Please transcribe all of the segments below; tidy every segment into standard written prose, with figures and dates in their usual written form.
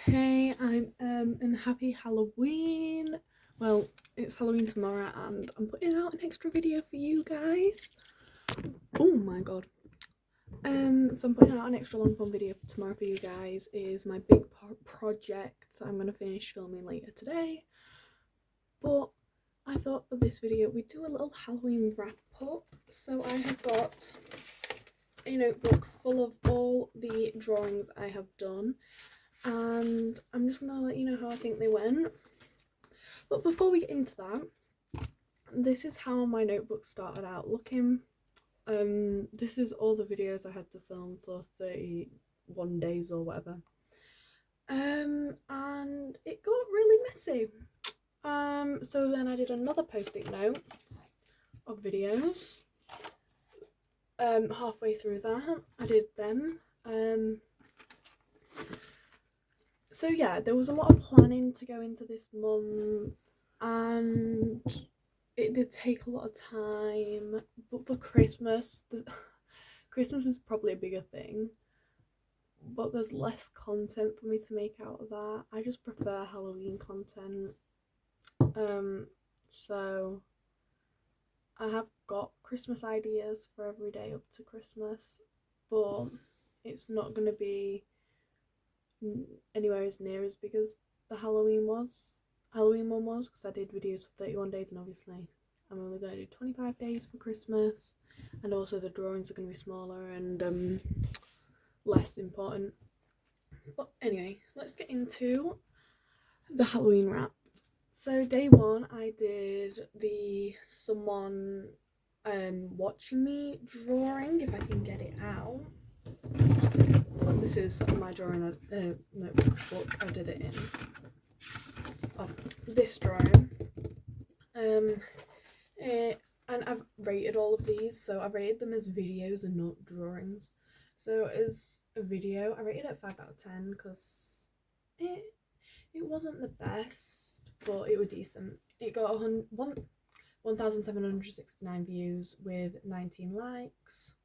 Hey, I'm and happy Halloween. Well, it's Halloween tomorrow and I'm putting out an extra video for you guys. Oh my god. So I'm putting out an extra long form video for tomorrow for you guys. Is my big project I'm gonna finish filming later today. But I thought for this video we'd do a little Halloween wrap up. So I have got a notebook full of all the drawings I have done, and I'm just gonna let you know how I think they went. But before we get into that, this is how my notebook started out looking. This is all the videos I had to film for 31 days or whatever. And it got really messy. So then I did another post-it note of videos. Halfway through that, I did them. So yeah, there was a lot of planning to go into this month, and it did take a lot of time. But for Christmas, Christmas is probably a bigger thing, but there's less content for me to make out of that. I just prefer Halloween content. So I have got Christmas ideas for every day up to Christmas, but it's not going to be anywhere as near as big as the Halloween one was, because I did videos for 31 days, and obviously I'm only going to do 25 days for Christmas, and also the drawings are going to be smaller and less important. But anyway, let's get into the Halloween wrap. So day one, I did the someone watching me drawing, if I can get it out. This is my drawing notebook I did it in. Oh, this drawing. And I've rated all of these, so I rated them as videos and not drawings. So as a video, I rated it 5 out of 10 because it wasn't the best, but it was decent. It got 1,769 views with 19 likes.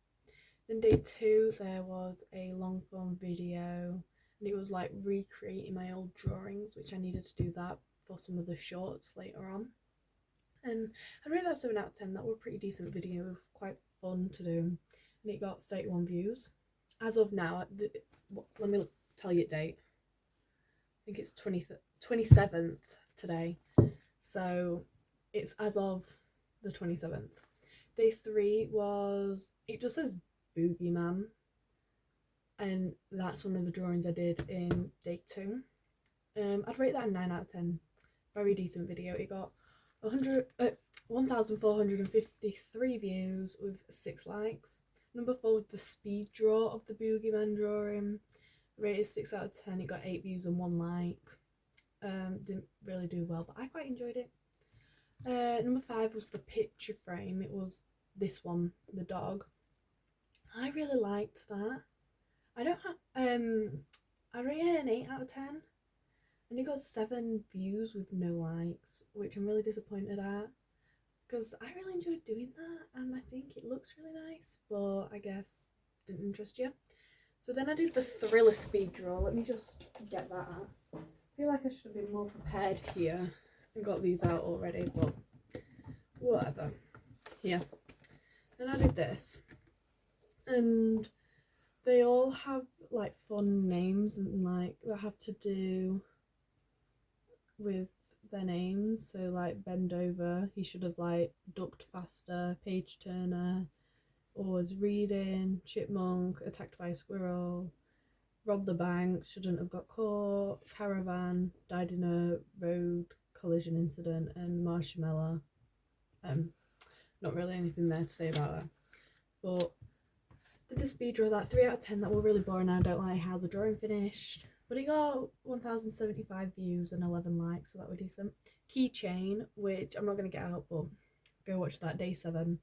Then day two, there was a long form video, and it was like recreating my old drawings, which I needed to do that for some of the shorts later on. And I rate that 7 out of 10. That were a pretty decent video, quite fun to do, and it got 31 views. As of now, let me tell you the date. I think it's 27th today, so it's as of the 27th. Day three was, it just says Boogeyman, and that's one of the drawings I did in day two. I'd rate that a 9 out of 10. Very decent video. It got 1,453 views with 6 likes. Number 4 with the speed draw of the Boogeyman drawing. Rated 6 out of 10. It got 8 views and 1 like. Didn't really do well, but I quite enjoyed it. Number 5 was the picture frame. It was this one, the dog. I really liked that. I don't have I rated it an 8 out of 10, and it got 7 views with no likes, which I'm really disappointed at, because I really enjoyed doing that and I think it looks really nice, but I guess didn't interest you. So then I did the thriller speed draw. Let me just get that out. I feel like I should have been more prepared here and got these out already, but whatever. Yeah. Then I did this, and they all have like fun names and like that have to do with their names. So like bend over, he should have like ducked faster. Page turner, always reading. Chipmunk, attacked by a squirrel. Robbed the bank, shouldn't have got caught. Caravan, died in a road collision incident. And marshmallow. Not really anything there to say about that, but did the speed draw that 3 out of 10 that were really boring. I don't like how the drawing finished, but it got 1,075 views and 11 likes, so that were decent. Keychain, which I'm not going to get out, but go watch that. Day 7,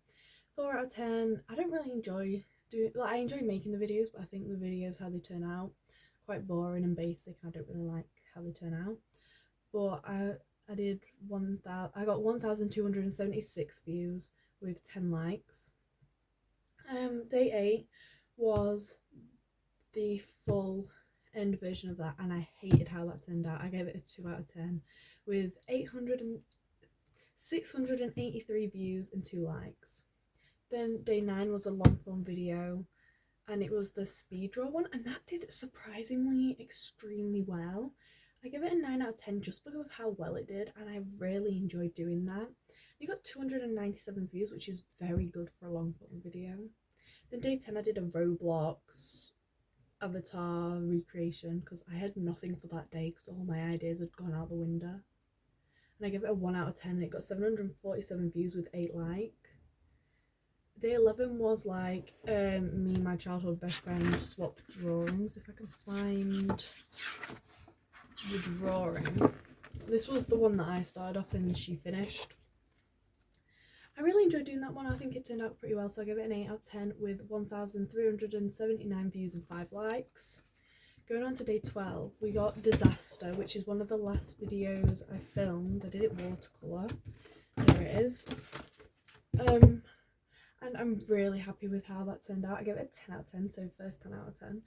4 out of 10. I don't really enjoy doing, like, I enjoy making the videos, but I think the videos, how they turn out, quite boring and basic, and I don't really like how they turn out. But I did I got 1,276 views with 10 likes. Day 8 was the full end version of that, and I hated how that turned out. I gave it a 2 out of 10 with 683 views and 2 likes. Then day 9 was a long form video, and it was the speed draw one, and that did surprisingly extremely well. I give it a 9 out of 10 just because of how well it did, and I really enjoyed doing that. It got 297 views, which is very good for a long form video. Then day 10 I did a Roblox avatar recreation because I had nothing for that day because all my ideas had gone out the window. And I give it a 1 out of 10, and it got 747 views with 8 likes. Day 11 was like me and my childhood best friend swapped drawings. If I can find the drawing. This was the one that I started off and she finished. I really enjoyed doing that one. I think it turned out pretty well, so I give it an 8 out of 10 with 1,379 views and 5 likes. Going on to day 12, we got Disaster, which is one of the last videos I filmed. I did it watercolour. There it is. And I'm really happy with how that turned out. I give it a 10 out of 10, so first 10 out of 10.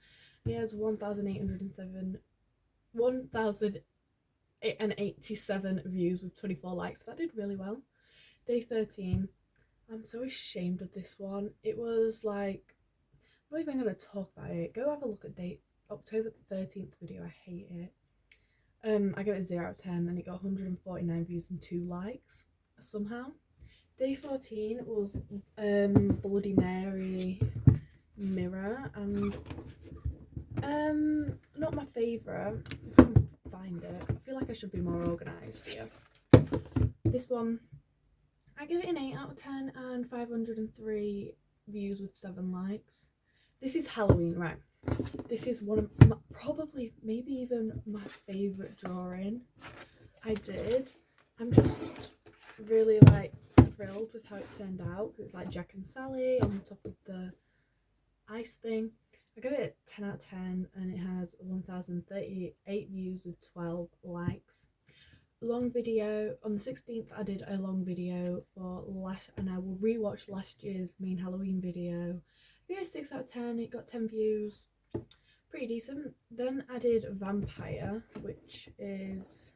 It has 1,087 views with 24 likes. So that did really well. Day 13, I'm so ashamed of this one. It was like, I'm not even going to talk about it. Go have a look at October 13th video. I hate it. I gave it a 0 out of 10, and it got 149 views and 2 likes somehow. Day 14 was Bloody Mary mirror, and not my favourite. If I can find it, I feel like I should be more organised here. This one, I give it an 8 out of 10 and 503 views with 7 likes. This is Halloween, right? This is one of my, probably maybe even my favourite drawing I did. I'm just really like thrilled with how it turned out because it's like Jack and Sally on the top of the ice thing. I give it a 10 out of 10, and it has 1,038 views with 12 likes. Long video on the 16th, I did a long video for and I will rewatch last year's main Halloween video. I gave it a 6 out of 10. It got 10 views, pretty decent. Then I did Vampire, which is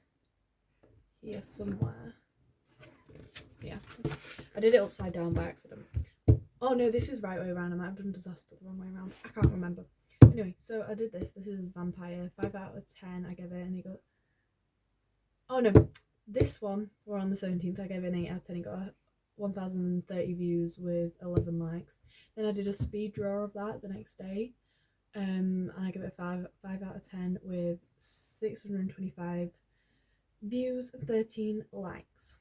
here somewhere. Yeah, I did it upside down by accident. Oh no, this is right way around. I might have done Disaster the wrong way around. I can't remember. Anyway, so I did this. This is Vampire. 5 out of 10 I gave it, and it got... Oh no, this one, we're on the 17th, I gave it an 8 out of 10. It got 1,030 views with 11 likes. Then I did a speed draw of that the next day, and I gave it a 5 out of 10 with 625 views and 13 likes.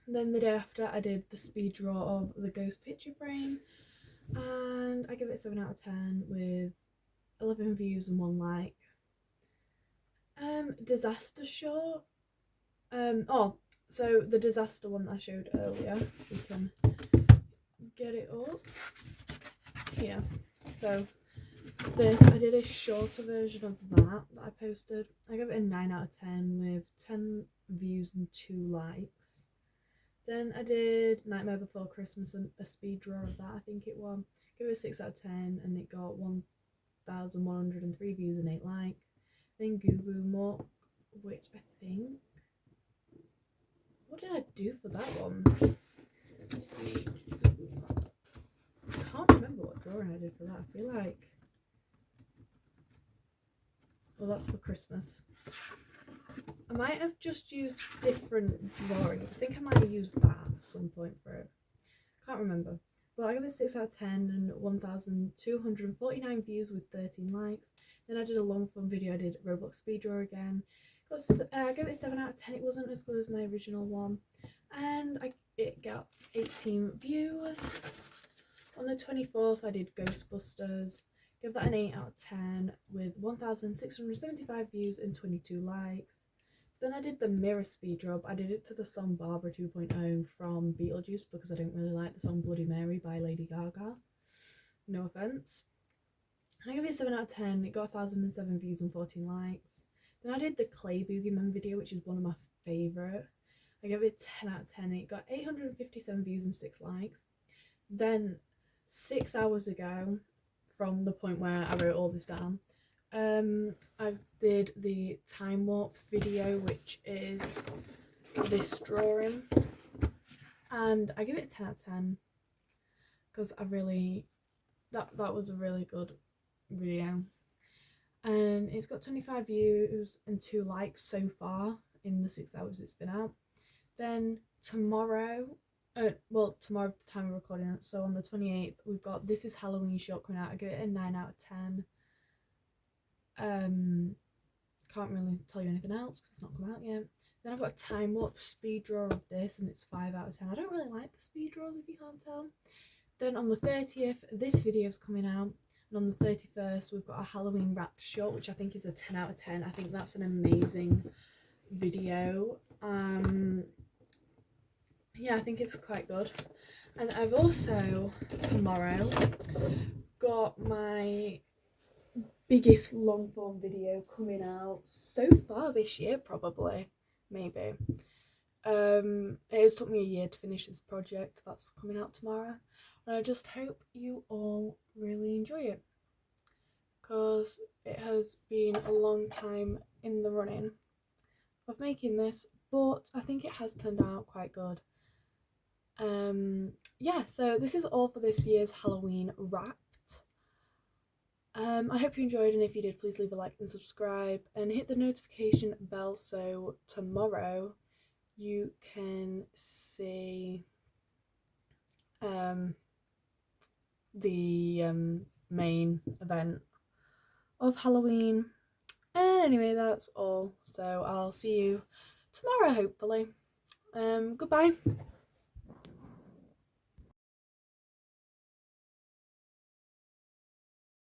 Then the day after, I did the speed draw of the ghost picture frame, and I give it a 7 out of 10 with 11 views and 1 like. Disaster short. So the Disaster one that I showed earlier, we can get it up here. So this, I did a shorter version of that I posted. I gave it a 9 out of 10 with 10 views and 2 likes. Then I did Nightmare Before Christmas and a speed draw of that, I think it was. Give it a 6 out of 10, and it got 1,103 views and 8 likes. Then Goo Goo Muck, which I think... What did I do for that one? I can't remember what drawing I did for that. I feel like... Well, that's for Christmas. I might have just used different drawings. I think I might have used that at some point for it. Can't remember. But I gave it a 6 out of 10 and 1,249 views with 13 likes. Then I did a long form video. I did Roblox speed draw again. I gave it a 7 out of 10. It wasn't as good as my original one. And it got 18 views. On the 24th, I did Ghostbusters. Give that an 8 out of 10 with 1,675 views and 22 likes. Then I did the mirror speed draw. I did it to the song Barbara 2.0 from Beetlejuice because I didn't really like the song Bloody Mary by Lady Gaga. No offence. And I gave it a 7 out of 10. It got 1,007 views and 14 likes. Then I did the Clay Boogeyman video, which is one of my favourite. I gave it 10 out of 10. It got 857 views and 6 likes. Then 6 hours ago, from the point where I wrote all this down, I did the time warp video, which is this drawing, and I give it a 10 out of 10 because I really that was a really good video, and it's got 25 views and 2 likes so far in the 6 hours it's been out. Then tomorrow, tomorrow at the time of recording it, so on the 28th, we've got This Is Halloween short coming out. I give it a 9 out of 10. Can't really tell you anything else because it's not come out yet. Then I've got a time lapse speed draw of this, and it's 5 out of 10. I don't really like the speed draws, if you can't tell. Then on the 30th, this video's coming out, and on the 31st, we've got a Halloween wrapped short, which I think is a 10 out of 10. I think that's an amazing video. Yeah, I think it's quite good. And I've also tomorrow got my biggest long form video coming out so far this year, probably, maybe. It has took me a year to finish this project that's coming out tomorrow, and I just hope you all really enjoy it, because it has been a long time in the running of making this, but I think it has turned out quite good. Yeah, so this is all for this year's Halloween Wrapped. I hope you enjoyed, and if you did, please leave a like and subscribe and hit the notification bell so tomorrow you can see the main event of Halloween. And anyway, that's all, so I'll see you tomorrow, hopefully. Goodbye.